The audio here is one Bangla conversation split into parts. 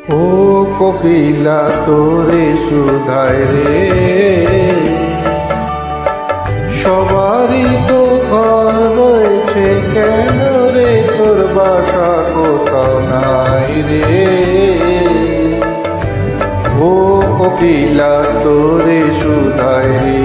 ও কোকিলা তোরে সুধায় রে, সবারই তো ঘর রয়েছে, কেন রে তোর বাসা কোথাও নাই রে। ও কোকিলা তোরে সুধায় রে,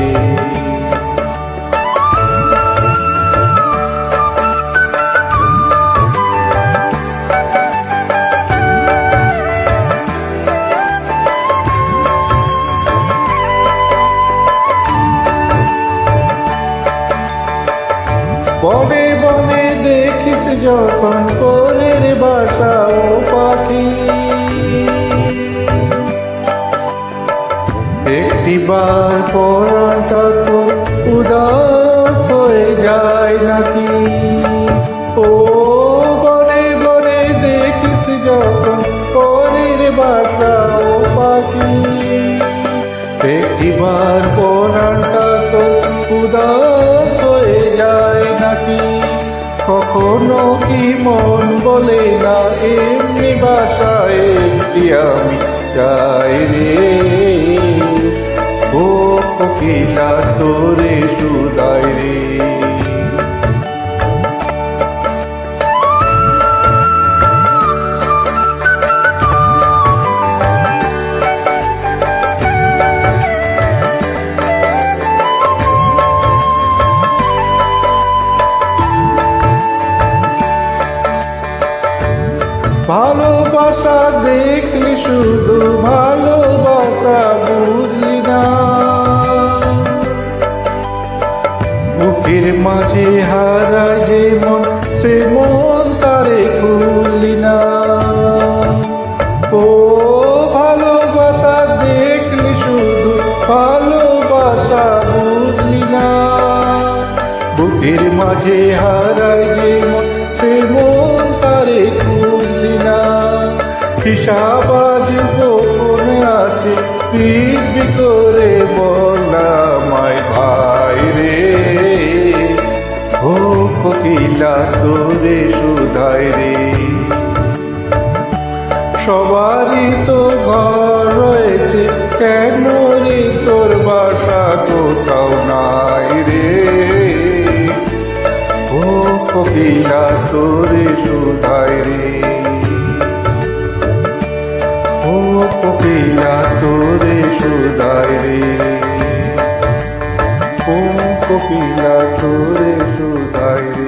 বনে বনে দেখিস যখন পরের বাসা ও পাখি, একটিবার পরাটা তো উদাস হয়ে যায় নাকি। ও বনে বনে দেখিস যখন পরের বাসা ও পাখি, একটিবার পরাটা তো উদাস হয়ে যায় নাকি। কখনো কি মন বলে না এমনি বাসায় একটি আমি যাই রে। ও কোকিলা তোরে সুধায় রে, ভালোবাসা দেখলি শুধু ভালোবাসা বুঝলি না, বুকের মাঝে হারায় যে মন সে মন তারে খুললি না। ও ভালোবাসা দেখলি শুধু ভালোবাসা বুঝলি না, বুকের মাঝে হারায় যে মন সে মন তারে খুললি না। হিসাব আজ গোপনে আছে, পিবি করে বলামায় ভাই রে। ও কোকিলা তোরে সুধায় রে, সবারই তো ঘর রয়েছে, কেন রে তোর বাসা কোথাও নাই রে। ও কোকিলা তোরে সুধায় রে, ও কোকিলা তোরে সুধায় রে, ও কোকিলা তোরে সুধায় রে।